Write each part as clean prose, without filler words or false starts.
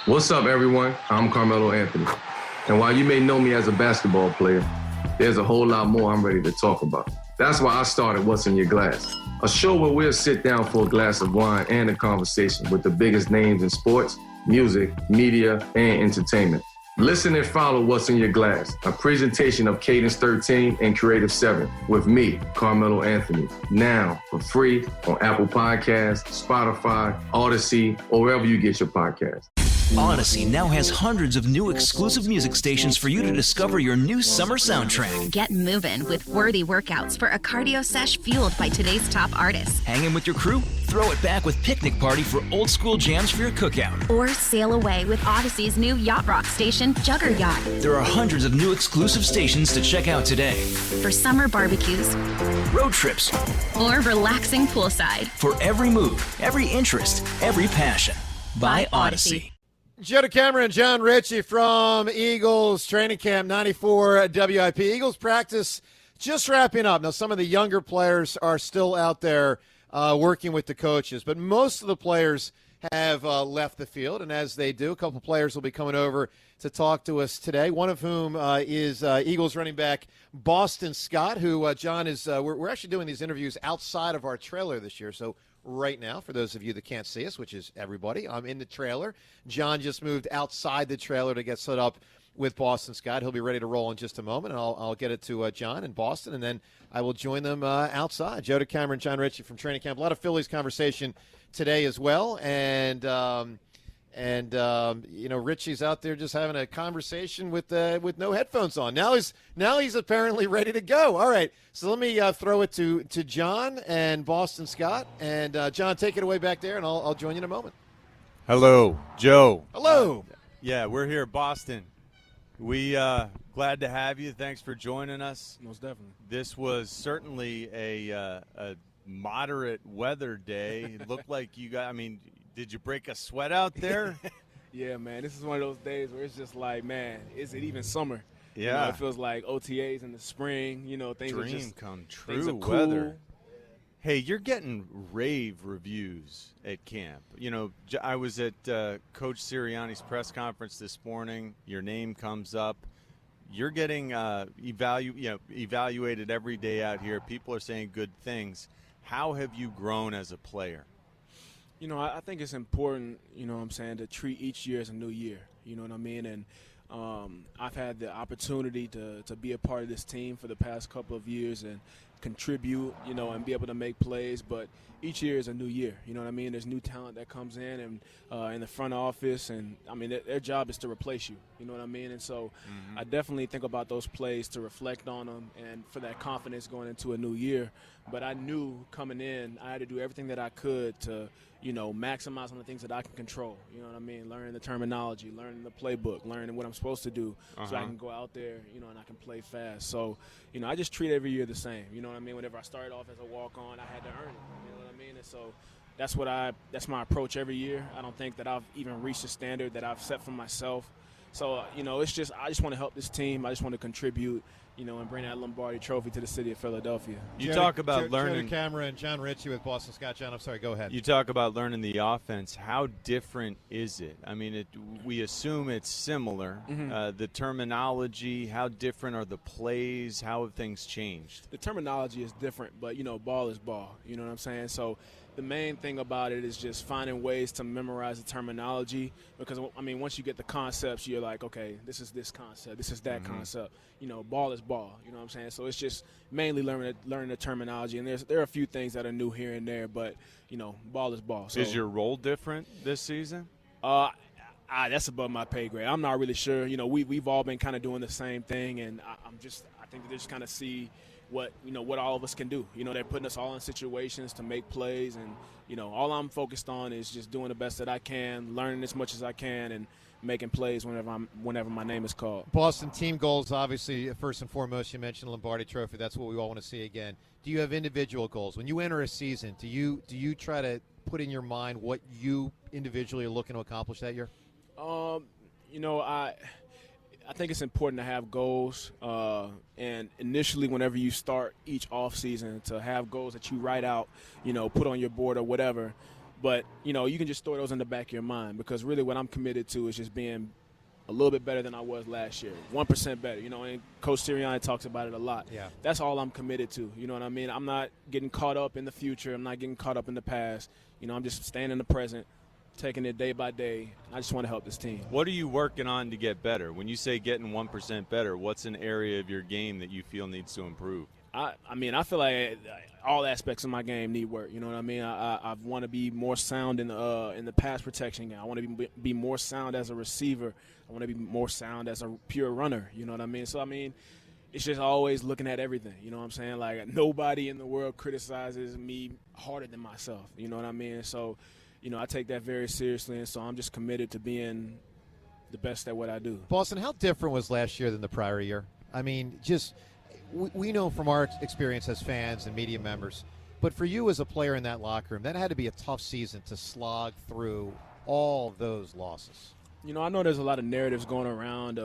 What's up, everyone? I'm Carmelo Anthony. And while you may know me as a basketball player, there's a whole lot more I'm ready to talk about. That's why I started What's in Your Glass, a show where we'll sit down for a glass of wine and a conversation with the biggest names in sports, music, media, and entertainment. Listen and follow What's in Your Glass, a presentation of Cadence 13 and Creative 7 with me, Carmelo Anthony, now for free on Apple Podcasts, Spotify, Odyssey, or wherever you get your podcasts. Odyssey now has hundreds of new exclusive music stations for you to discover your new summer soundtrack. Get moving with worthy workouts for a cardio sesh fueled by today's top artists. Hanging with your crew? Throw it back with Picnic Party for old school jams for your cookout. Or sail away with Odyssey's new yacht rock station, Jugger Yacht. There are hundreds of new exclusive stations to check out today. For summer barbecues, road trips, or relaxing poolside. For every mood, every interest, every passion. By Odyssey. Joe DeCamera and John Ritchie from Eagles Training Camp 94 WIP. Eagles practice just wrapping up. Now, some of the younger players are still out there working with the coaches, but most of the players have left the field, and as they do, a couple players will be coming over to talk to us today, one of whom is Eagles running back Boston Scott, who, John, is we're actually doing these interviews outside of our trailer this year, so right now, for those of you that can't see us, which is everybody, I'm in the trailer. John just moved outside the trailer to get set up with Boston Scott. He'll be ready to roll in just a moment, and I'll get it to John in Boston, and then I will join them outside. Joe DeCamera and John Ritchie from Training Camp. A lot of Phillies conversation today as well, and Richie's out there just having a conversation with no headphones on. Now he's apparently ready to go. All right, so let me throw it to John and Boston Scott, and John, take it away back there, and I'll join you in a moment. Hello, Joe. Hello. Yeah, we're here, Boston. We glad to have you. Thanks for joining us. Most definitely. This was certainly a moderate weather day. It looked like you got. I mean, did you break a sweat out there? Yeah, man. This is one of those days where it's just like, man, is it even summer? Yeah. It feels like OTAs in the spring. Things Dream are just come true. things are cool. Weather. Hey, you're getting rave reviews at camp. I was at Coach Sirianni's press conference this morning. Your name comes up. You're getting evaluated every day out here. People are saying good things. How have you grown as a player? I think it's important, to treat each year as a new year. You know what I mean? And I've had the opportunity to be a part of this team for the past couple of years and contribute, and be able to make plays. But each year is a new year. You know what I mean? There's new talent that comes in and in the front office, and I mean their job is to replace you. You know what I mean? And so I definitely think about those plays to reflect on them and for that confidence going into a new year. But I knew coming in, I had to do everything that I could to maximize on the things that I can control. You know what I mean? Learning the terminology, learning the playbook, learning what I'm supposed to do so I can go out there, and I can play fast. So, I just treat every year the same. You know what I mean? Whenever I started off as a walk-on, I had to earn it. You know what I mean? And so that's my approach every year. I don't think that I've even reached the standard that I've set for myself. So, I just want to help this team. I just want to contribute, and bring that Lombardi trophy to the city of Philadelphia. You talk about learning. Joe DeCamera and John Ritchie with Boston Scott. John, I'm sorry, go ahead. You talk about learning the offense. How different is it? I mean, we assume it's similar. The terminology, how different are the plays? How have things changed? The terminology is different, but, ball is ball. You know what I'm saying? So the main thing about it is just finding ways to memorize the terminology because, once you get the concepts, you're like, okay, this is this concept, this is that concept. Ball is ball. You know what I'm saying? So it's just mainly learning the terminology. And there are a few things that are new here and there, but, ball is ball. So, is your role different this season? That's above my pay grade. I'm not really sure. We've all been kind of doing the same thing, and I think that they just kind of see what all of us can do. They're putting us all in situations to make plays, and all I'm focused on is just doing the best that I can, learning as much as I can, and making plays whenever my name is called. Boston team goals, obviously, first and foremost, you mentioned Lombardi Trophy. That's what we all want to see again. Do you have individual goals? When you enter a season, do you try to put in your mind what you individually are looking to accomplish that year? I think it's important to have goals, and initially whenever you start each off season to have goals that you write out, put on your board or whatever. But, you know, you can just store those in the back of your mind, because really what I'm committed to is just being a little bit better than I was last year, 1% better, you know, and Coach Sirianni talks about it a lot. Yeah. That's all I'm committed to, you know what I mean? I'm not getting caught up in the future. I'm not getting caught up in the past. You know, I'm just staying in the present, taking it day by day. I just want to help this team. What are you working on to get better? When you say getting 1% better, what's an area of your game that you feel needs to improve? I mean, I feel like all aspects of my game need work. You know what I mean? I want to be more sound in the pass protection game. I want to be more sound as a receiver. I want to be more sound as a pure runner. You know what I mean? So, I mean, it's just always looking at everything. You know what I'm saying? Like, nobody in the world criticizes me harder than myself. You know what I mean? So, you know, I take that very seriously, and so I'm just committed to being the best at what I do. Boston, how different was last year than the prior year? I mean, just we know from our experience as fans and media members, but for you as a player in that locker room, that had to be a tough season to slog through all of those losses. You know, I know there's a lot of narratives going around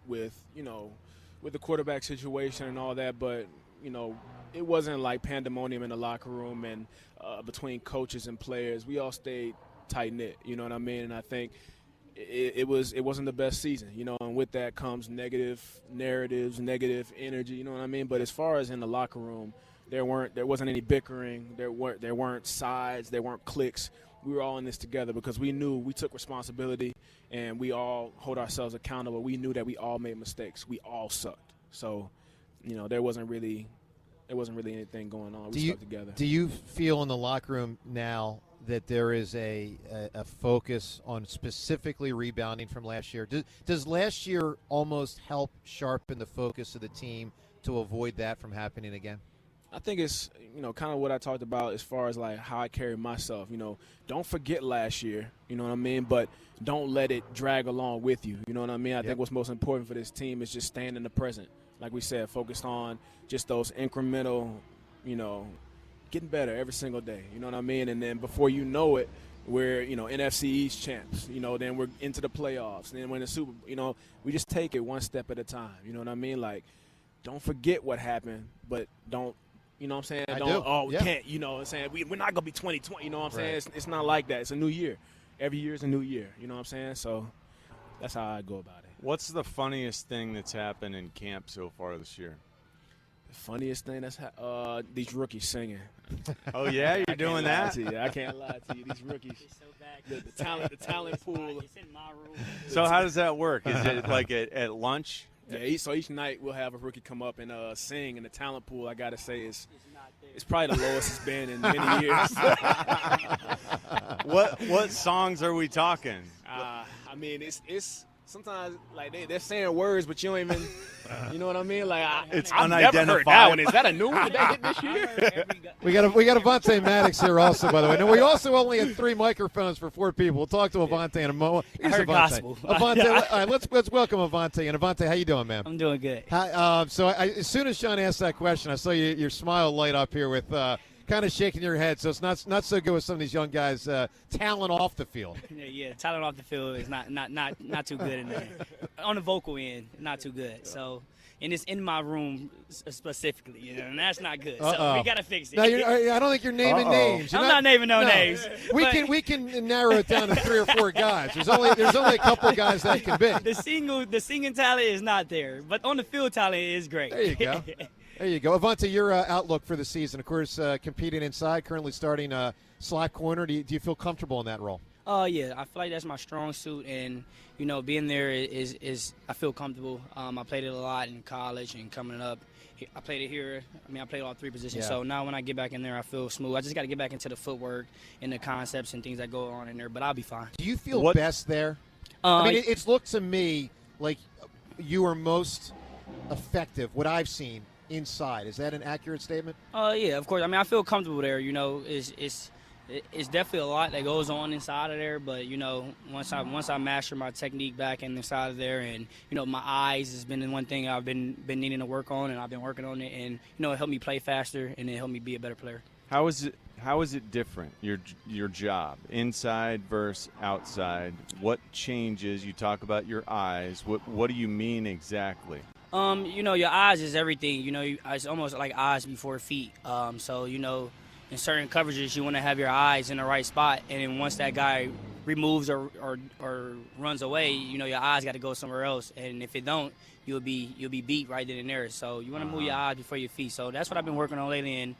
with the quarterback situation and all that, but, you know, it wasn't like pandemonium in the locker room and between coaches and players. We all stayed tight-knit, you know what I mean? And I think it wasn't the best season, you know, and with that comes negative narratives, negative energy, you know what I mean? But as far as in the locker room, there wasn't any bickering, there weren't sides, there weren't cliques. We were all in this together because we knew we took responsibility and we all hold ourselves accountable. We knew that we all made mistakes. We all sucked. So, you know, there wasn't really anything going on. We stuck together. Do you feel in the locker room now that there is a focus on specifically rebounding from last year? Does last year almost help sharpen the focus of the team to avoid that from happening again? I think it's, you know, kind of what I talked about as far as, like, how I carry myself. You know, don't forget last year, you know what I mean, but don't let it drag along with you. You know what I mean? I think what's most important for this team is just staying in the present. Like we said, focused on just those incremental, you know, getting better every single day. You know what I mean? And then before you know it, we're, you know, NFC East champs. You know, then we're into the playoffs. And then we're in the Super Bowl. You know, we just take it one step at a time. You know what I mean? Like, don't forget what happened, but don't, you know what I'm saying? We can't, you know what I'm saying? We're not going to be 2020, you know what I'm saying? It's not like that. It's a new year. Every year is a new year, you know what I'm saying? So that's how I go about it. What's the funniest thing that's happened in camp so far this year? The funniest thing that's these rookies singing. Oh, yeah? You're doing that? I can't lie to you. These rookies. The talent pool. It's in my room. So how does that work? Is it like at lunch? Yeah, so each night we'll have a rookie come up and sing, and the talent pool, I got to say, it's probably the lowest it's been in many years. What songs are we talking? I mean, it's sometimes, like, they're saying words, but you don't even, you know what I mean? Like, It's I've unidentified. never heard that one. Is that a new one? Did that hit this year? We got Avante Maddox here also, by the way. Now, we also only had 3 microphones for 4 people. We'll talk to Avante in a moment. Here's heard Avante. gospel. Avante, all right, let's welcome Avante. And Avante, how you doing, man? I'm doing good. So as soon as Sean asked that question, I saw your smile light up here with kind of shaking your head. So it's not so good with some of these young guys' talent off the field. Yeah, talent off the field is not too good in there. On the vocal end, not too good. So, and it's in my room specifically, you know, and that's not good. So we gotta fix it. Now, I don't think you're naming names. I'm not naming no names. We can narrow it down to 3 or 4 guys. There's only a couple guys that can be. The singing talent is not there, but on the field talent is great. There you go. There you go. Avante, your outlook for the season, of course, competing inside, currently starting slot corner. Do you feel comfortable in that role? Yeah, I feel like that's my strong suit, and, you know, being there is I feel comfortable. I played it a lot in college and coming up. I played it here. I mean, I played all 3 positions. Yeah. So now when I get back in there, I feel smooth. I just got to get back into the footwork and the concepts and things that go on in there, but I'll be fine. Do you feel best there? I mean, it's looked to me like you are most effective, what I've seen, inside. Is that an accurate statement? Yeah, of course. I mean, I feel comfortable there. You know, it's definitely a lot that goes on inside of there, but, you know, once I master my technique back inside of there, and, you know, my eyes has been the one thing I've been needing to work on, and I've been working on it, and, you know, it helped me play faster and it helped me be a better player. How is it different, your job, inside versus outside? What changes? You talk about your eyes. What do you mean exactly? You know, your eyes is everything. You know, it's almost like eyes before feet. So, you know, in certain coverages, you want to have your eyes in the right spot, and then once that guy removes or runs away, your eyes got to go somewhere else, and if it don't, you'll be beat right then and there. So you want to move your eyes before your feet. So that's what I've been working on lately, and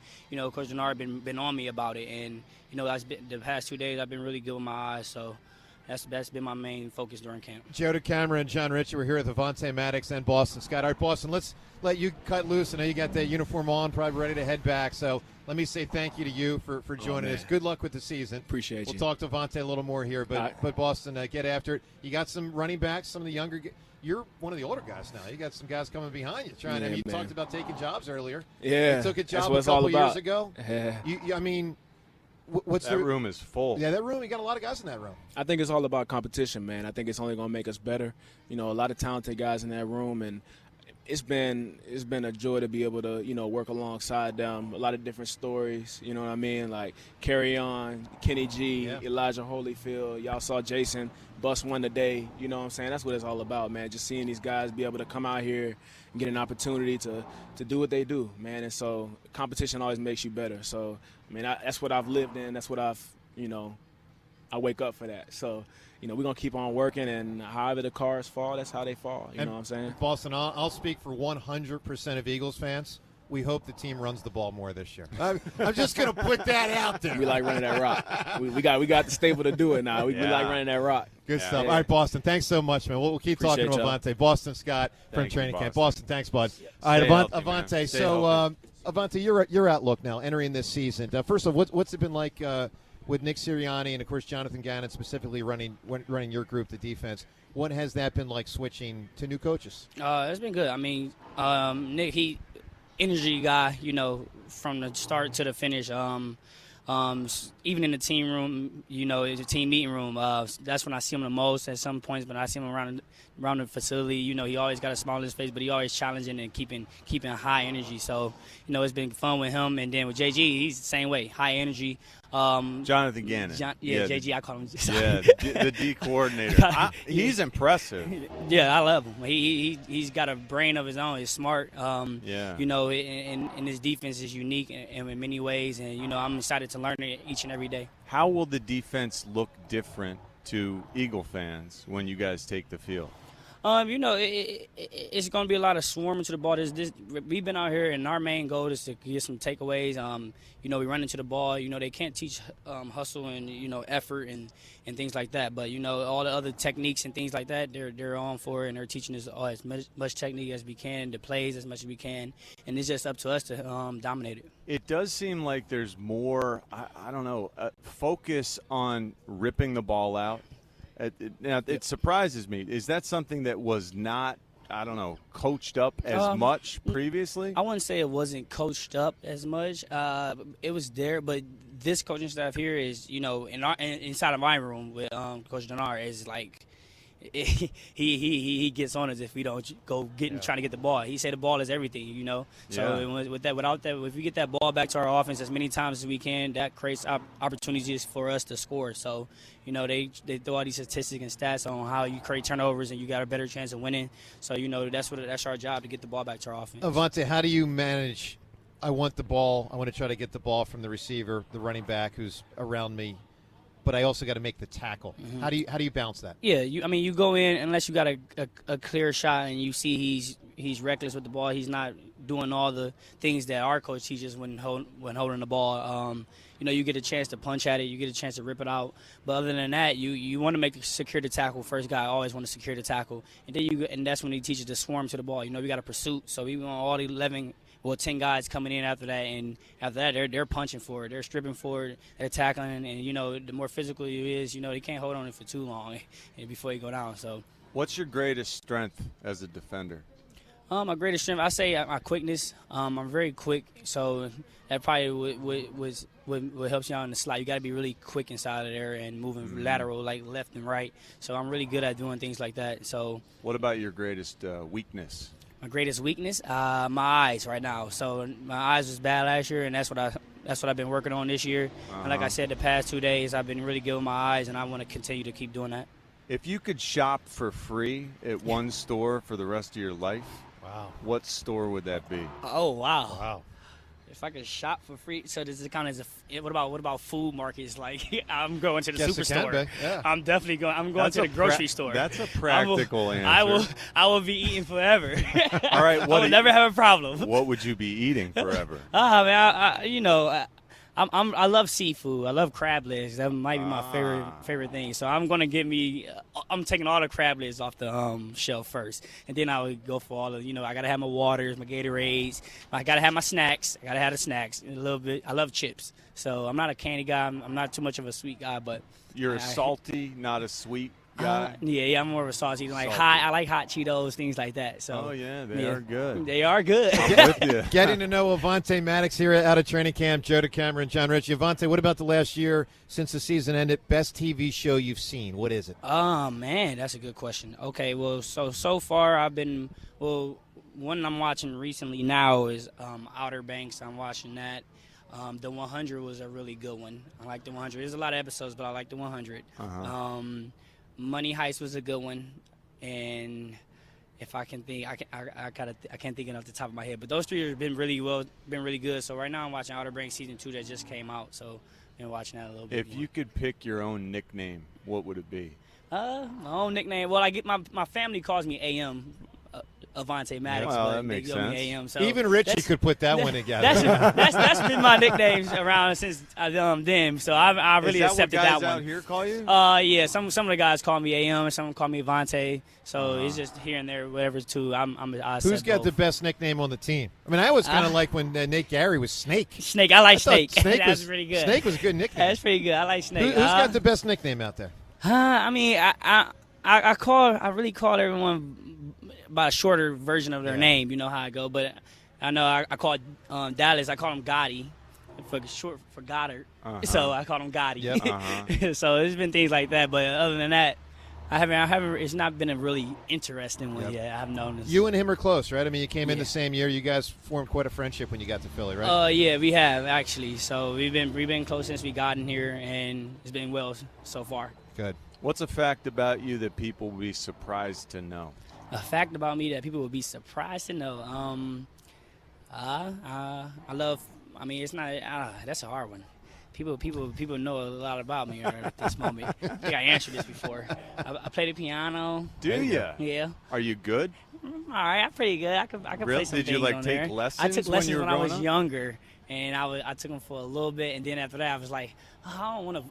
Coach Denard been on me about it, and the past 2 days I've been really good with my eyes. So that's been my main focus during camp. Joe DeCamera and John Ritchie, we're here with Avante Maddox and Boston Scott. All right, Boston, let's let you cut loose. I know you got that uniform on, probably ready to head back. So let me say thank you to you for joining us. Good luck with the season. Appreciate you. We'll talk to Avante a little more here, but Boston, get after it. You got some running backs, some of the younger. You're one of the older guys now. You got some guys coming behind you. You talked about taking jobs earlier. Yeah, you took a job a couple years ago. Yeah. What's that room is full. Yeah, that room. You got a lot of guys in that room. I think it's all about competition, man. I think it's only going to make us better. A lot of talented guys in that room, and it's been a joy to be able to work alongside them. A lot of different stories. You know what I mean? Like Carry On, Kenny G, Elijah Holyfield. Y'all saw Jason bust one today. You know what I'm saying? That's what it's all about, man. Just seeing these guys be able to come out here and get an opportunity to do what they do, man. And so competition always makes you better. So that's what I've lived in. That's what I've I wake up for that. So we're going to keep on working, and however the cars fall, that's how they fall. You know what I'm saying? Boston, I'll speak for 100% of Eagles fans. We hope the team runs the ball more this year. I'm just going to put that out there. We like running that rock. We got the stable to do it now. We like running that rock. Good stuff. All right, Boston, thanks so much, man. We'll keep talking to Avante. Boston Scott from training camp. Boston, thanks, bud. All right, Avante. So, Avante, your outlook now entering this season. First of all, what's it been like with Nick Sirianni and, of course, Jonathan Gannon specifically running your group, the defense? What has that been like switching to new coaches? It's been good. Nick, energy guy, from the start to the finish. Even in the team room, it's a team meeting room. That's when I see him the most at some points, but I see him around the facility. He always got a smile on his face, but he always challenging and keeping high energy. So, it's been fun with him. And then with JG, he's the same way, high energy. Jonathan Gannon. JG, I call him. The D coordinator. He's impressive. Yeah, I love him. He's got a brain of his own. He's smart. And his defense is unique in many ways. And, I'm excited to learn it each and every day. How will the defense look different to Eagle fans when you guys take the field? It's going to be a lot of swarming to the ball. We've been out here, and our main goal is to get some takeaways. We run into the ball. They can't teach hustle and, effort and things like that. But, all the other techniques and things like that, they're on for it, and they're teaching us as much technique as we can, the plays as much as we can. And it's just up to us to dominate it. It does seem like there's more, focus on ripping the ball out. Now, it surprises me. Is that something that was not, coached up as much previously? I wouldn't say it wasn't coached up as much. It was there, but this coaching staff here is, inside of my room with Coach Denard is like, he gets on us if we don't go trying to get the ball. He said the ball is everything, So without that, if we get that ball back to our offense as many times as we can, that creates opportunities for us to score. So, they throw out these statistics and stats on how you create turnovers and you got a better chance of winning. So, that's our job, to get the ball back to our offense. Avante, how do you manage? I want the ball. I want to try to get the ball from the receiver, the running back who's around me, but I also got to make the tackle. Mm-hmm. How do you balance that? Yeah, you go in unless you got a clear shot and you see he's reckless with the ball. He's not doing all the things that our coach teaches when holding the ball. You get a chance to punch at it. You get a chance to rip it out. But other than that, you want to secure the tackle. First guy always want to secure the tackle, and that's when he teaches to swarm to the ball. We got a pursuit, so we want all the 10 guys coming in after that, and after that, they're punching for it. They're stripping for it. They're tackling, and, the more physical it is, they can't hold on it for too long before you go down. So, what's your greatest strength as a defender? My greatest strength, I say my quickness. I'm very quick, so that probably what helps you out in the slot. You got to be really quick inside of there and moving lateral, like left and right. So I'm really good at doing things like that. So, what about your greatest weakness? My greatest weakness, my eyes right now. So my eyes was bad last year, and that's what I've been working on this year. And like I said, the past 2 days, I've been really good with my eyes, and I want to continue to keep doing that. If you could shop for free at one store for the rest of your life, wow, what store would that be? Oh, wow. If I could shop for free, so does it count as what about food markets? Like I'm going to the superstore. Yeah. I'm definitely going. I'm going to the grocery store. That's a practical answer. I will be eating forever. All right, I will never have a problem. What would you be eating forever? I love seafood. I love crab legs. That might be my favorite thing. So I'm gonna I'm taking all the crab legs off the shelf first, and then I would go for all the. I gotta have my waters, my Gatorades. I gotta have my snacks. I gotta have the snacks a little bit. I love chips. So I'm not a candy guy. I'm not too much of a sweet guy, but you're a salty, not a sweet guy. Yeah, I'm more of a salty. I like hot Cheetos, things like that. So they are good. They are good. I'm with you. Getting to know Avante Maddox here out of training camp. Joe DeCamera and John Ritchie. Avante, what about the last year since the season ended? Best TV show you've seen? What is it? Oh man, that's a good question. Okay, well, so far I've been one I'm watching recently now is Outer Banks. I'm watching that. The 100 was a really good one. I like the 100. There's a lot of episodes, but I like the 100. Money Heist was a good one, and if I can think, I can't think it off the top of my head. But those three have been really good. So right now I'm watching Outer Banks season 2 that just came out. So I've been watching that a little bit. If you could pick your own nickname, what would it be? My own nickname. Well, I get my family calls me AM. Avante Maddox. Well, that makes sense. AM, so even Richie could put that one together. That's been my nicknames around since them. So I really accepted that one. Is that what guys out here call you? Yeah. Some of the guys call me AM, and some call me Avante. So it's just here and there, whatever. Too. Who's got the best nickname on the team? I mean, I was kind of like when Nate Gary was Snake. Snake. I like Snake. Snake was pretty good. Snake was a good nickname. That's pretty good. I like Snake. Who's got the best nickname out there? I mean, I really call everyone by a shorter version of their name. You know how I go. But I know I call Dallas. I call him Gotti, for Goddard. So I call him Gotti. Yep. So there's been things like that. But other than that, I haven't. It's not been a really interesting one yet. I haven't noticed. You and him are close, right? I mean, you came in the same year. You guys formed quite a friendship when you got to Philly, right? Yeah, we have actually. So we've been close since we got in here, and it's been well so far. Good. What's a fact about you that people will be surprised to know? A fact about me that people would be surprised to know. I love. I mean, it's not. That's a hard one. People know a lot about me at this moment. I think I answered this before. I play the piano. Do you? Yeah. Are you good? All right, I'm pretty good. I can play some Did things you on there. take lessons? I took lessons when I was up? younger, and I took them for a little bit, and then after that I was like, I don't want to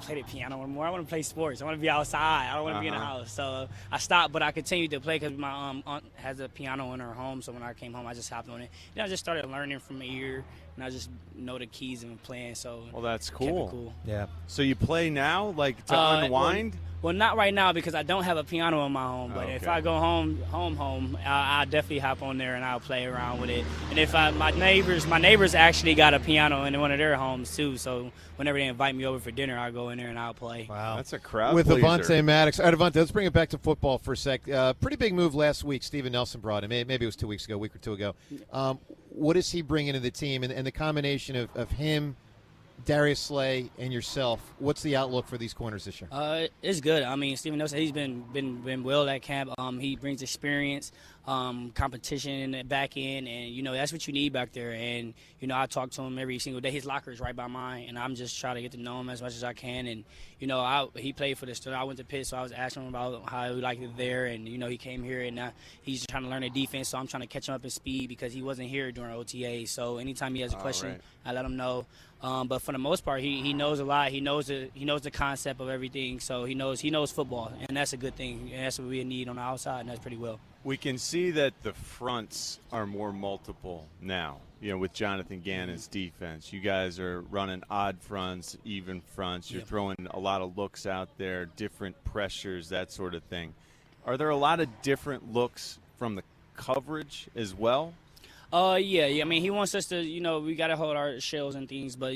play the piano anymore. I want to play sports. I want to be outside. I don't want to be in the house. So I stopped, but I continued to play because my aunt has a piano in her home. So when I came home, I just hopped on it. Then I just started learning from ear, and I just know the keys and playing. So that's kept cool. it cool. Yeah. So you play now, like to unwind? Well, not right now because I don't have a piano in my home. But if I go home, I'll definitely hop on there and I'll play around with it. And if my neighbors actually got a piano in one of their homes too. So whenever they invite me over for dinner, I'll go in there and I'll play. Wow, that's a crowd with pleaser. Avante Maddox. All right, Avante, let's bring it back to football for a sec. Pretty big move last week. Steven Nelson brought him. Maybe it was 2 weeks ago, a week or two ago. What is he bringing to the team, and the combination of him, Darius Slay, and yourself? What's the outlook for these corners this year? It's good. I mean, Steven Nelson, he's been well at camp. He brings experience, competition in the back end, and that's what you need back there. And I talk to him every single day. His locker is right by mine, and I'm just trying to get to know him as much as I can. And he played for the Steelers. I went to Pitt, so I was asking him about how he liked it there. And he came here, and he's just trying to learn the defense. So I'm trying to catch him up in speed because he wasn't here during OTA. So anytime he has a question, I let him know. But for the most part, he knows a lot. He knows the concept of everything. So he knows football, and that's a good thing. And that's what we need on the outside, and that's pretty well. We can see that the fronts are more multiple now. With Jonathan Gannon's defense, you guys are running odd fronts, even fronts. You're throwing a lot of looks out there, different pressures, that sort of thing. Are there a lot of different looks from the coverage as well? Yeah. I mean, he wants us to, we got to hold our shells and things, but,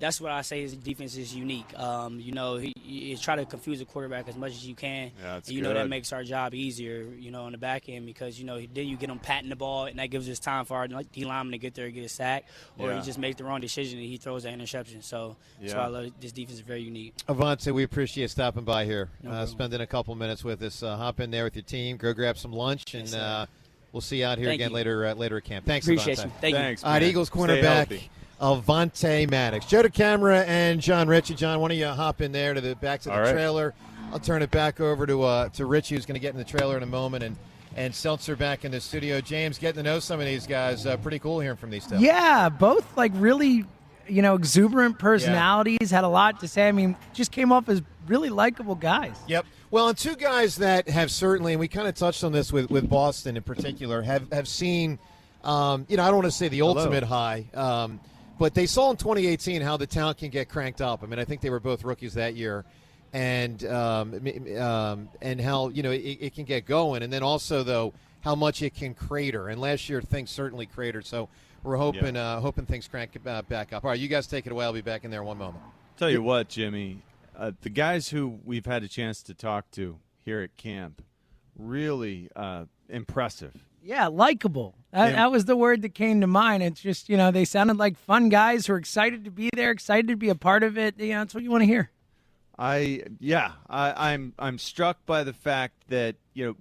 that's what I say his defense is unique. He try to confuse the quarterback as much as you can. Yeah, that's good. That makes our job easier, on the back end because, then you get him patting the ball, and that gives us time for our D lineman to get there and get a sack, or he just makes the wrong decision and he throws an interception. So that's why I love this defense is very unique. Avante, we appreciate stopping by here, No spending a couple minutes with us. Hop in there with your team, go grab some lunch, and we'll see you out here Thank again you. later at camp. Thanks, Appreciate Avante. you. Thank Thanks, you. All right, man. Eagles Stay cornerback healthy. Avante Maddox. Joe DeCamara and John Ritchie. John, why don't you hop in there back to the All right. trailer? I'll turn it back over to Ritchie, who's going to get in the trailer in a moment, and Seltzer back in the studio. James, getting to know some of these guys, pretty cool hearing from these two. Yeah, both like really, exuberant personalities, had a lot to say. I mean, just came off as really likable guys. Yep. Well, and two guys that have certainly, and we kind of touched on this with Boston in particular, have seen, I don't want to say the ultimate high, but they saw in 2018 how the talent can get cranked up. I mean, I think they were both rookies that year, and how it can get going, and then also though how much it can crater. And last year things certainly cratered, so we're hoping things crank back up. All right, you guys take it away. I'll be back in there in one moment. Tell you what, Jimmy, the guys who we've had a chance to talk to here at camp, really impressive. Yeah, likable. That was the word that came to mind. It's just, they sounded like fun guys who are excited to be there, excited to be a part of it. That's what you want to hear. I'm struck by the fact that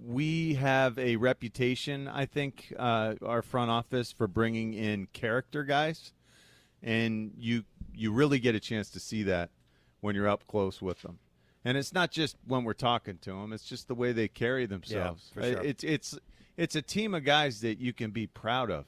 we have a reputation, I think, our front office, for bringing in character guys, and you really get a chance to see that when you're up close with them. And it's not just when we're talking to them; it's just the way they carry themselves. Yeah, for sure. It's a team of guys that you can be proud of.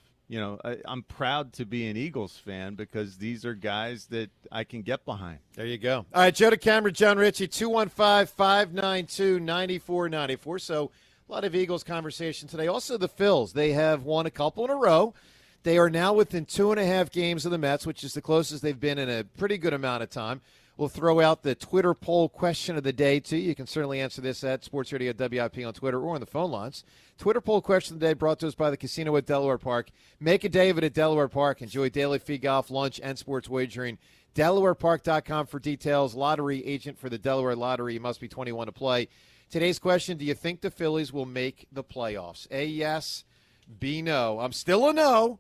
I'm proud to be an Eagles fan because these are guys that I can get behind. There you go. All right, Joe DeCamara, John Ritchie, 215-592-9494. So a lot of Eagles conversation today. Also the Phils, they have won a couple in a row. They are now within 2.5 games of the Mets, which is the closest they've been in a pretty good amount of time. We'll throw out the Twitter poll question of the day, too. You can certainly answer this at Sports Radio WIP on Twitter or on the phone lines. Twitter poll question of the day brought to us by the Casino at Delaware Park. Make a day of it at Delaware Park. Enjoy daily fee golf, lunch, and sports wagering. DelawarePark.com for details. Lottery agent for the Delaware Lottery. You must be 21 to play. Today's question, do you think the Phillies will make the playoffs? A, yes. B, no. I'm still a no.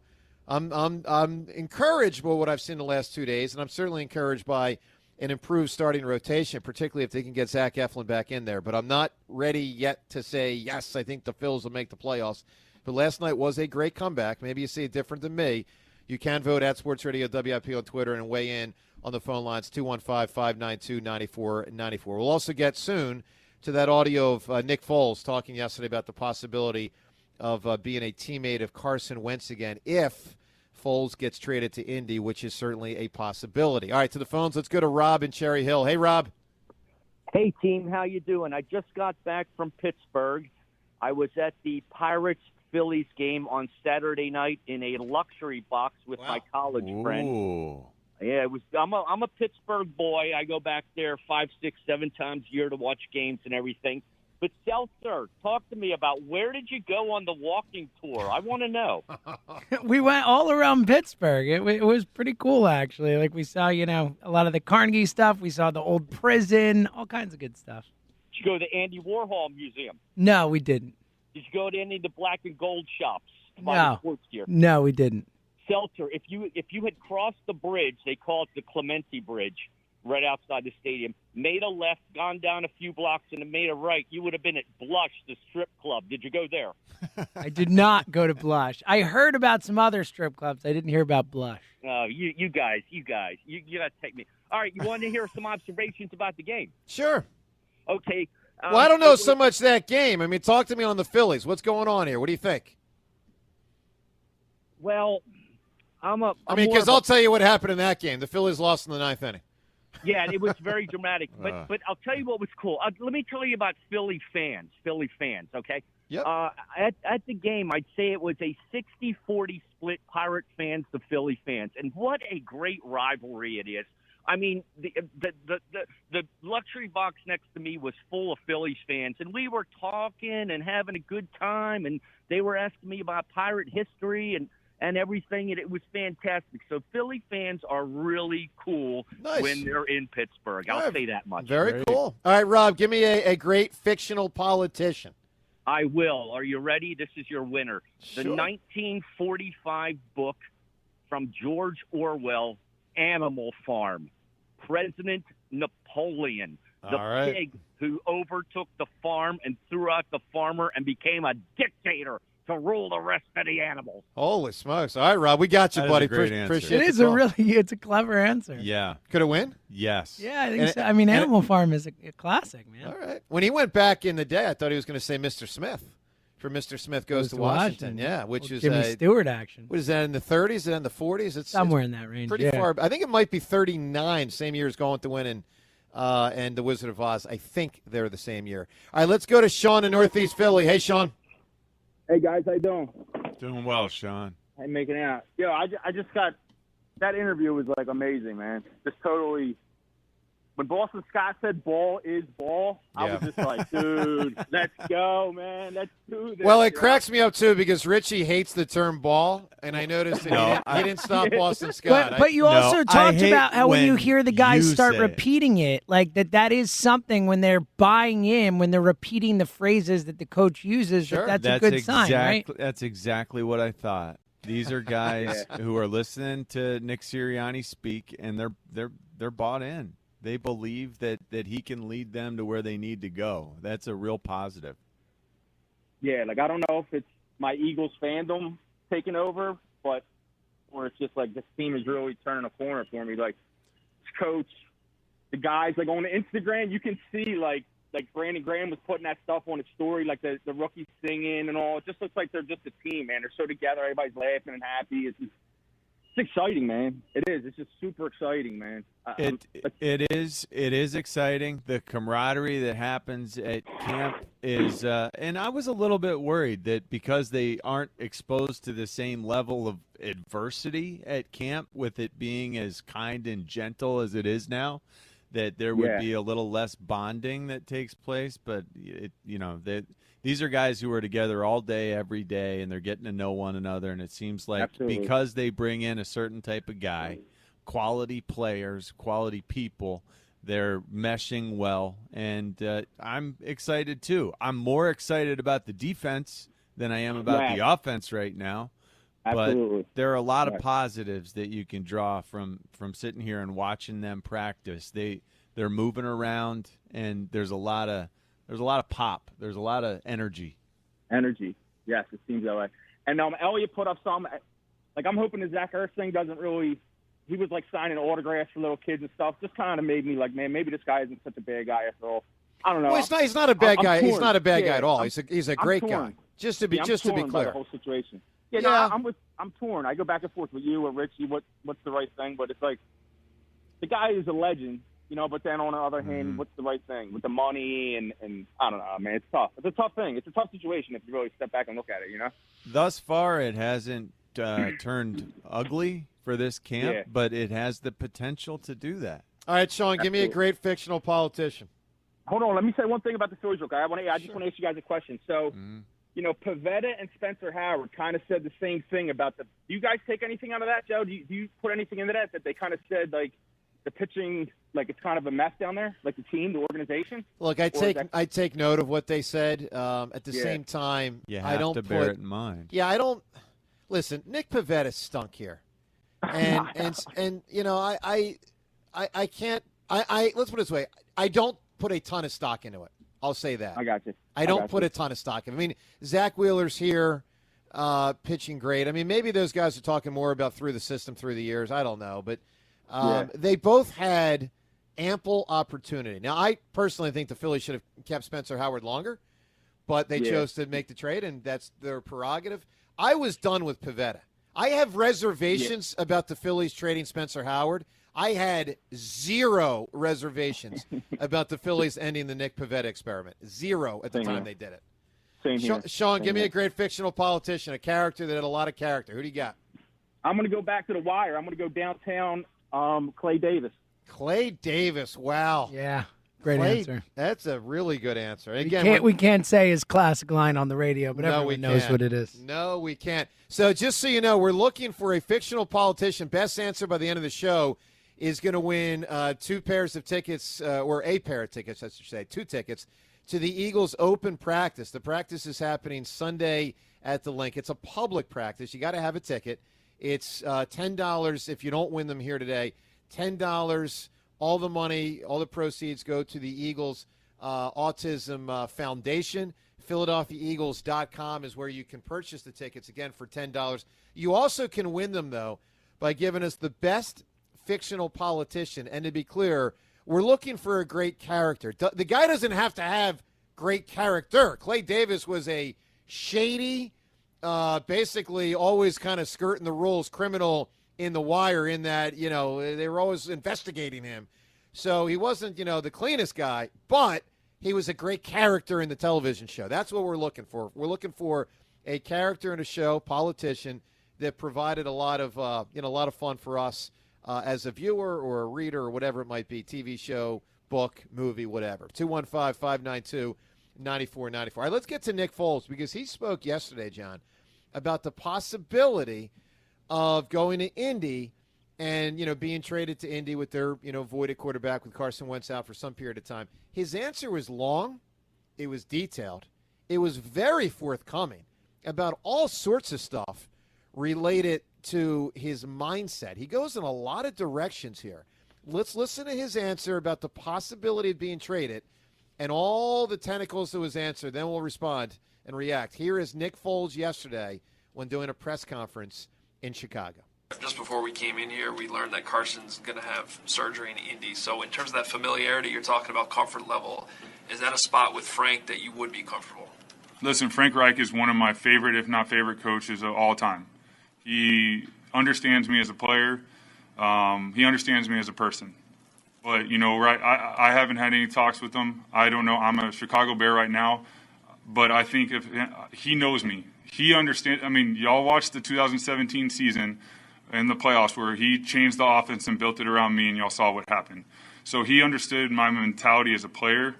I'm encouraged by what I've seen the last 2 days, and I'm certainly encouraged by an improved starting rotation, particularly if they can get Zach Eflin back in there. But I'm not ready yet to say, yes, I think the Phils will make the playoffs. But last night was a great comeback. Maybe you see it different than me. You can vote at Sports Radio WIP on Twitter and weigh in on the phone lines, 215-592-9494. We'll also get soon to that audio of Nick Foles talking yesterday about the possibility of being a teammate of Carson Wentz again if Foles gets traded to Indy, which is certainly a possibility. All right, to the phones. Let's go to Rob in Cherry Hill. Hey, Rob. Hey, team. How you doing? I just got back from Pittsburgh. I was at the Pirates-Phillies game on Saturday night in a luxury box with my college friend. Yeah, it was. I'm a Pittsburgh boy. I go back there 5, 6, 7 times a year to watch games and everything. But, Seltzer, talk to me about where did you go on the walking tour? I want to know. We went all around Pittsburgh. It was pretty cool, actually. Like, we saw, a lot of the Carnegie stuff. We saw the old prison, all kinds of good stuff. Did you go to the Andy Warhol Museum? No, we didn't. Did you go to any of the black and gold shops to buy No. sports gear? No, we didn't. Seltzer, if you had crossed the bridge, they call it the Clementi Bridge, right outside the stadium, made a left, gone down a few blocks, and made a right, you would have been at Blush, the strip club. Did you go there? I did not go to Blush. I heard about some other strip clubs. I didn't hear about Blush. Oh, you guys, you got to take me. All right, you want to hear some observations about the game? Sure. Okay. Well, I don't know so much that game. I mean, talk to me on the Phillies. What's going on here? What do you think? Well, because I'll tell you what happened in that game. The Phillies lost in the 9th inning. Yeah, it was very dramatic. But I'll tell you what was cool. Let me tell you about Philly fans, okay? Yep. At the game, I'd say it was a 60-40 split, Pirate fans to Philly fans. And what a great rivalry it is. I mean, the luxury box next to me was full of Phillies fans, and we were talking and having a good time, and they were asking me about Pirate history and everything, and it was fantastic. So Philly fans are really cool when they're in Pittsburgh. I'll say that much. Very cool. All right, Rob, give me a great fictional politician. I will. Are you ready? This is your winner. Sure. The 1945 book from George Orwell, Animal Farm. President Napoleon, the pig who overtook the farm and threw out the farmer and became a dictator to rule the rest of the animals. Holy smokes! All right, Rob, we got you, That is buddy. a great answer. Appreciate It is the call. it's a clever answer. Yeah. Could it win? Yes. Yeah, I think so. I mean, Animal Farm is a classic, man. All right. When he went back in the day, I thought he was going to say Mr. Smith. For Mr. Smith Goes to Washington. Yeah, which is Jimmy Stewart action. What is that, in the 30s? Is it in the 40s? It's somewhere in that range. Pretty far. I think it might be 39, same year as Going to Win and The Wizard of Oz. I think they're the same year. All right, let's go to Sean in Northeast Philly. Hey, Sean. Hey, guys, how you doing? Doing well, Sean. Hey, making it out. Yo, I just got – that interview was, like, amazing, man. Just totally – when Boston Scott said ball is ball, I was just like, dude, let's go, man. Let's do this. Well, it cracks me up, too, because Richie hates the term ball, and I noticed that he didn't stop Boston Scott. But you also talked about how when you hear the guys start say repeating it, like that is something when they're buying in, when they're repeating the phrases that the coach uses, that's a good sign, right? That's exactly what I thought. These are guys who are listening to Nick Sirianni speak, and they're bought in. They believe that he can lead them to where they need to go. That's a real positive. Yeah, like I don't know if it's my Eagles fandom taking over, or it's just like this team is really turning a corner for me. Like, coach, the guys, like on Instagram, you can see like Brandon Graham was putting that stuff on his story, like the rookies singing and all. It just looks like they're just a team, man. They're so together. Everybody's laughing and happy. It's exciting, man. It is. It's just super exciting, man. It is exciting. The camaraderie that happens at camp is, and I was a little bit worried that because they aren't exposed to the same level of adversity at camp, with it being as kind and gentle as it is now, that there would be a little less bonding that takes place. But these are guys who are together all day, every day, and they're getting to know one another. And it seems like because they bring in a certain type of guy, quality players, quality people, they're meshing well. And I'm excited too. I'm more excited about the defense than I am about the offense right now. Absolutely. But there are a lot of positives that you can draw from sitting here and watching them practice. They're moving around, and there's a lot of pop. There's a lot of energy. Energy. Yes, it seems that way. And Elliott put up some, like, I'm hoping the Zach Ertz thing doesn't really, he was like signing autographs for little kids and stuff. Just kind of made me like, man, maybe this guy isn't such a bad guy after all. I don't know. Well, he's not a bad guy. Torn. He's not a bad guy at all. He's a great guy. Just to be I'm clear. by the whole situation. I'm torn. I go back and forth with you or Richie. What's the right thing? But it's like the guy is a legend, But then on the other hand, what's the right thing with the money and I don't know, man. It's tough. It's a tough thing. It's a tough situation if you really step back and look at it. Thus far, it hasn't turned ugly for this camp, but it has the potential to do that. All right, Sean, give me a great fictional politician. Hold on. Let me say one thing about the Phillies real quick. I just want to ask you guys a question. So. Pavetta and Spencer Howard kind of said the same thing about do you guys take anything out of that, Joe? Do you put anything into that they kind of said, like, the pitching, like, it's kind of a mess down there, like the team, the organization? Look, I take note of what they said. At the same time, I don't bear it in mind. Yeah, I don't – listen, Nick Pavetta stunk here. And I can't – let's put it this way. I don't put a ton of stock into it. I'll say that. I got you. I don't put a ton of stock in it. I mean, Zach Wheeler's here pitching great. I mean, maybe those guys are talking more about through the system through the years. I don't know. But they both had ample opportunity. Now, I personally think the Phillies should have kept Spencer Howard longer, but they chose to make the trade, and that's their prerogative. I was done with Pivetta. I have reservations about the Phillies trading Spencer Howard. I had zero reservations about the Phillies ending the Nick Pivetta experiment. Zero at the time they did it. Same here. Sean, give me a great fictional politician, a character that had a lot of character. Who do you got? I'm going to go back to the wire. I'm going to go downtown, Clay Davis. Clay Davis, wow. Yeah, great answer. That's a really good answer. Again, we can't say his classic line on the radio, but everyone knows what it is. No, we can't. So just so you know, we're looking for a fictional politician. Best answer by the end of the show is going to win 2 pairs of tickets, or a pair of tickets, I should say, 2 tickets, to the Eagles Open practice. The practice is happening Sunday at the Link. It's a public practice. You got to have a ticket. It's $10 if you don't win them here today. $10. All the money, all the proceeds go to the Eagles Autism Foundation. PhiladelphiaEagles.com is where you can purchase the tickets, again, for $10. You also can win them, though, by giving us the best fictional politician. And to be clear, we're looking for a great character. The guy doesn't have to have great character. Clay Davis was a shady, basically always kind of skirting the rules criminal in The Wire, in that, they were always investigating him. So he wasn't, the cleanest guy, but he was a great character in the television show. That's what we're looking for. We're looking for a character in a show, politician, that provided a lot of fun for us as a viewer or a reader or whatever it might be, TV show, book, movie, whatever. 215-592-9494. All right, let's get to Nick Foles, because he spoke yesterday, John, about the possibility of going to Indy and, being traded to Indy with their, voided quarterback with Carson Wentz out for some period of time. His answer was long. It was detailed. It was very forthcoming about all sorts of stuff related to his mindset. He goes in a lot of directions here. Let's listen to his answer about the possibility of being traded and all the tentacles to his answer. Then we'll respond and react. Here is Nick Foles yesterday when doing a press conference in Chicago. Just before we came in here, we learned that Carson's going to have surgery in Indy. So in terms of that familiarity, you're talking about comfort level. Is that a spot with Frank that you would be comfortable? Listen, Frank Reich is one of my favorite, if not favorite, coaches of all time. He understands me as a player. He understands me as a person. But, I haven't had any talks with him. I don't know. I'm a Chicago Bear right now. But I think if he knows me. He understands. I mean, y'all watched the 2017 season in the playoffs where he changed the offense and built it around me, and y'all saw what happened. So he understood my mentality as a player,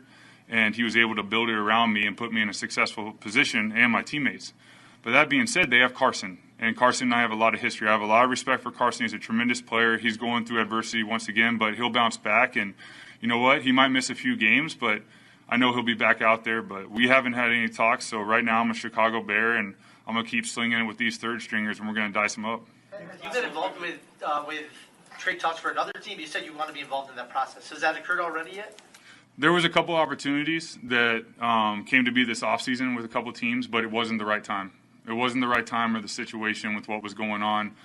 and he was able to build it around me and put me in a successful position, and my teammates. But that being said, they have Carson. And Carson and I have a lot of history. I have a lot of respect for Carson. He's a tremendous player. He's going through adversity once again, but he'll bounce back. And you know what? He might miss a few games, but I know he'll be back out there. But we haven't had any talks. So right now I'm a Chicago Bear, and I'm going to keep slinging it with these third stringers, and we're going to dice them up. You've been involved with trade talks for another team. You said you want to be involved in that process. Has that occurred already yet? There was a couple opportunities that came to be this offseason with a couple teams, but it wasn't the right time. It wasn't the right time or the situation with what was going on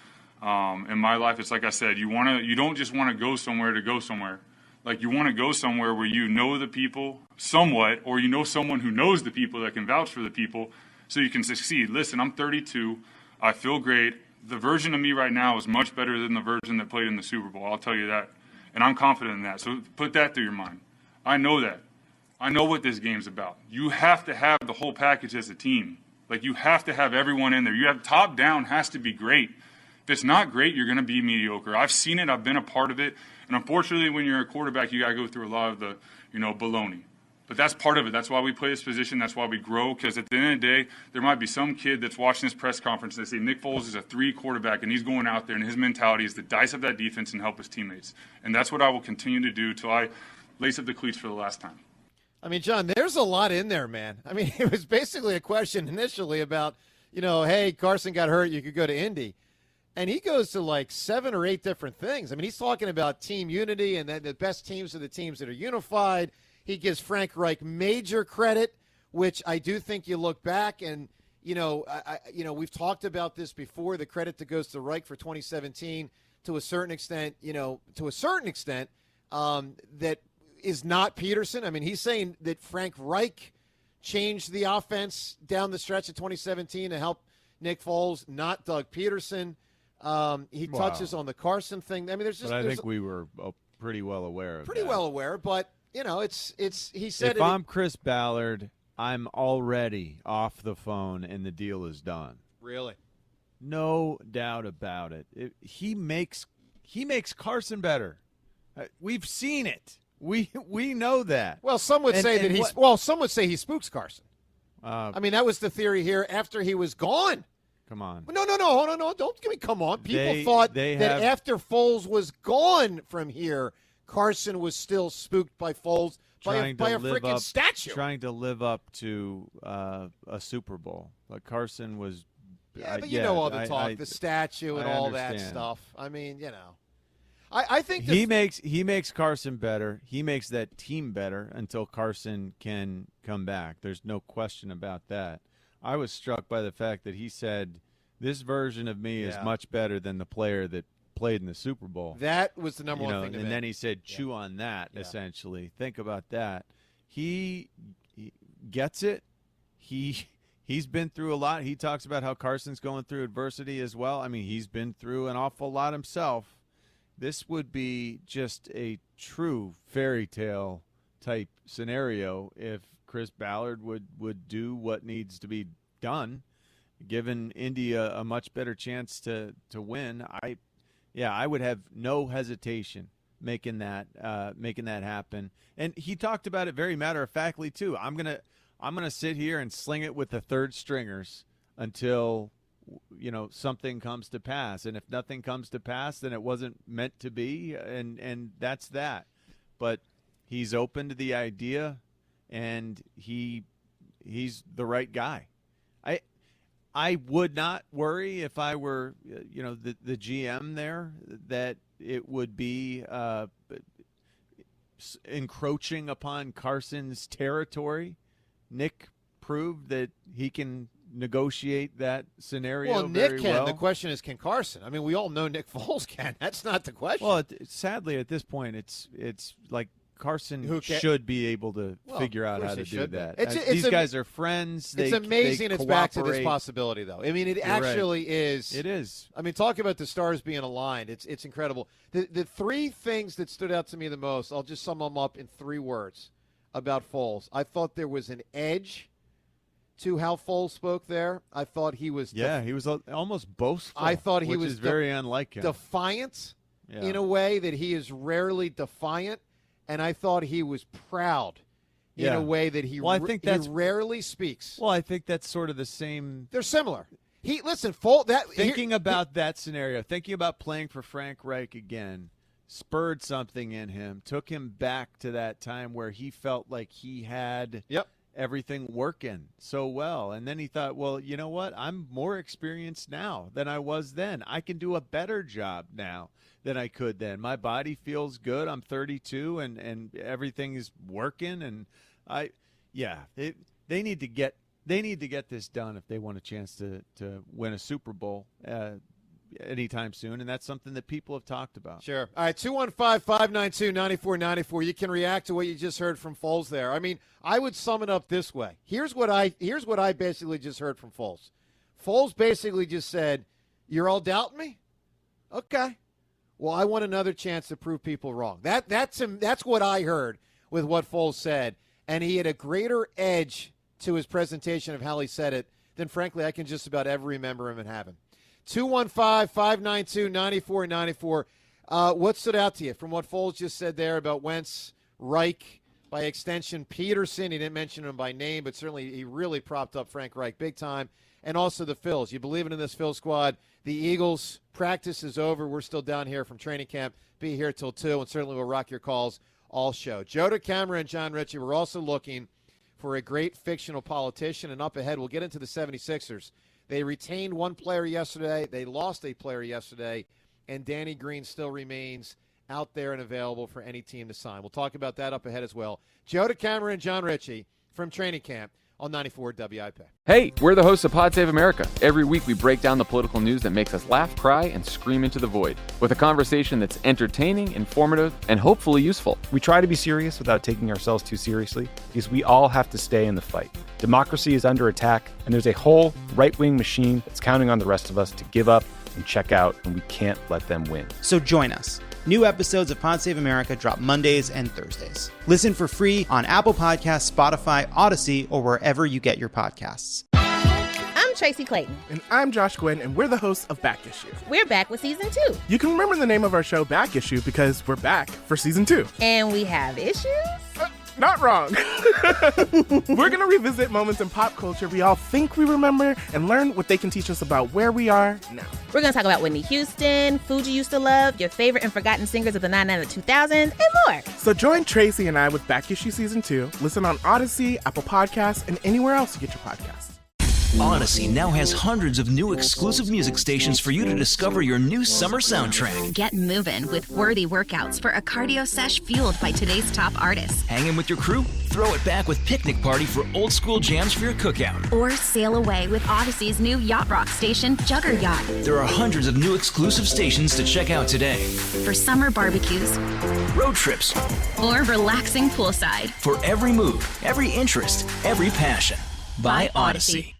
in my life. It's like I said, you don't just want to go somewhere to go somewhere. Like, you want to go somewhere where you know the people somewhat, or you know someone who knows the people that can vouch for the people so you can succeed. Listen, I'm 32. I feel great. The version of me right now is much better than the version that played in the Super Bowl. I'll tell you that. And I'm confident in that. So put that through your mind. I know that. I know what this game's about. You have to have the whole package as a team. Like, you have to have everyone in there. You have top down has to be great. If it's not great, you're going to be mediocre. I've seen it. I've been a part of it. And unfortunately, when you're a quarterback, you got to go through a lot of the, baloney. But that's part of it. That's why we play this position. That's why we grow. Because at the end of the day, there might be some kid that's watching this press conference and they say Nick Foles is a 3 quarterback and he's going out there and his mentality is to dice up that defense and help his teammates. And that's what I will continue to do till I lace up the cleats for the last time. I mean, John, there's a lot in there, man. I mean, it was basically a question initially about, hey, Carson got hurt, you could go to Indy. And he goes to like 7 or 8 different things. I mean, he's talking about team unity and that the best teams are the teams that are unified. He gives Frank Reich major credit, which I do think you look back and, we've talked about this before, the credit that goes to Reich for 2017 to a certain extent, that is not Peterson. I mean, he's saying that Frank Reich changed the offense down the stretch of 2017 to help Nick Foles, not Doug Peterson. He touches on the Carson thing. I mean, there's just. But I think we were pretty well aware of pretty that. well aware, but it's. He said. If I'm Chris Ballard, I'm already off the phone, and the deal is done. Really? No doubt about it. He makes Carson better. We've seen it. We know that. Well, some would say some would say he spooks Carson. I mean, that was the theory here after he was gone. Come on. No, don't give me come on. People thought that after Foles was gone from here, Carson was still spooked by Foles by a freaking statue. Trying to live up to a Super Bowl. But Carson was. Yeah, but all the talk, the statue and all that stuff. I mean, I think he makes Carson better. He makes that team better until Carson can come back. There's no question about that. I was struck by the fact that he said, this version of me is much better than the player that played in the Super Bowl. That was the number one thing to me. And then he said, chew on that, essentially. Think about that. He gets it. He's been through a lot. He talks about how Carson's going through adversity as well. I mean, he's been through an awful lot himself. This would be just a true fairy tale type scenario if Chris Ballard would do what needs to be done, giving India a much better chance to win. I would have no hesitation making that happen. And he talked about it very matter-of-factly too. I'm gonna sit here and sling it with the third stringers until something comes to pass. And if nothing comes to pass, then it wasn't meant to be, and that's that. But he's open to the idea, and he's the right guy. I would not worry if I were the GM there that it would be encroaching upon Carson's territory. Nick proved that he can negotiate that scenario. Well, Nick very can. well. The question is, can Carson? I mean, we all know Nick Foles can. That's not the question. Well, sadly, at this point, it's like Carson should be able to figure out how to do that. These guys are friends. It's amazing it's back to this possibility, though. I mean, it actually is. It is. I mean, talk about the stars being aligned. It's incredible. The three things that stood out to me the most, I'll just sum them up in 3 words about Foles. I thought there was an edge to how Foles spoke there. I thought he was he was almost boastful. I thought he which was is very unlike him. Defiant in a way that he is rarely defiant, and I thought he was proud in a way that he rarely speaks. Well, I think that's sort of the same. They're similar. Foles. Thinking about that scenario, thinking about playing for Frank Reich again, spurred something in him, took him back to that time where he felt like he had everything working so well. And then he thought, well, you know what? I'm more experienced now than I was then. I can do a better job now than I could then. My body feels good. I'm 32 and everything is working. And they need to get this done if they want a chance to win a Super Bowl anytime soon, and that's something that people have talked about. Sure. All right, 215-592-9494. You can react to what you just heard from Foles there. I mean, I would sum it up this way. Here's what I basically just heard from Foles. Foles basically just said, "You're all doubting me? Okay. Well, I want another chance to prove people wrong." That's what I heard with what Foles said, and he had a greater edge to his presentation of how he said it than, frankly, I can just about ever remember him and having. 215-592-9494. What stood out to you from what Foles just said there about Wentz, Reich, by extension, Peterson? He didn't mention him by name, but certainly he really propped up Frank Reich big time. And also the Phils. You believe in this Phil squad. The Eagles, practice is over. We're still down here from training camp. Be here till 2, and certainly we'll rock your calls all show. Joe DeCamara and John Ritchie, we're also looking for a great fictional politician. And up ahead, we'll get into the 76ers. They retained one player yesterday. They lost a player yesterday. And Danny Green still remains out there and available for any team to sign. We'll talk about that up ahead as well. Joe DeCamara and John Ritchie from training camp on 94 WIP. Hey, we're the hosts of Pod Save America. Every week we break down the political news that makes us laugh, cry, and scream into the void with a conversation that's entertaining, informative, and hopefully useful. We try to be serious without taking ourselves too seriously because we all have to stay in the fight. Democracy is under attack, and there's a whole right-wing machine that's counting on the rest of us to give up and check out, and we can't let them win. So join us. New episodes of Pod Save America drop Mondays and Thursdays. Listen for free on Apple Podcasts, Spotify, Odyssey, or wherever you get your podcasts. I'm Tracy Clayton. And I'm Josh Gwynn, and we're the hosts of Back Issue. We're back with Season 2. You can remember the name of our show, Back Issue, because we're back for Season 2. And we have issues? Not wrong. We're going to revisit moments in pop culture we all think we remember and learn what they can teach us about where we are now. We're going to talk about Whitney Houston, food you used to love, your favorite and forgotten singers of the 90s and the 2000s, and more. So join Tracy and I with Back Issue Season 2. Listen on Odyssey, Apple Podcasts, and anywhere else you get your podcasts. Odyssey now has hundreds of new exclusive music stations for you to discover your new summer soundtrack. Get moving with worthy workouts for a cardio sesh fueled by today's top artists. Hanging with your crew? Throw it back with Picnic Party for old school jams for your cookout. Or sail away with Odyssey's new yacht rock station, Jugger Yacht. There are hundreds of new exclusive stations to check out today. For summer barbecues, road trips, or relaxing poolside. For every mood, every interest, every passion. By Odyssey.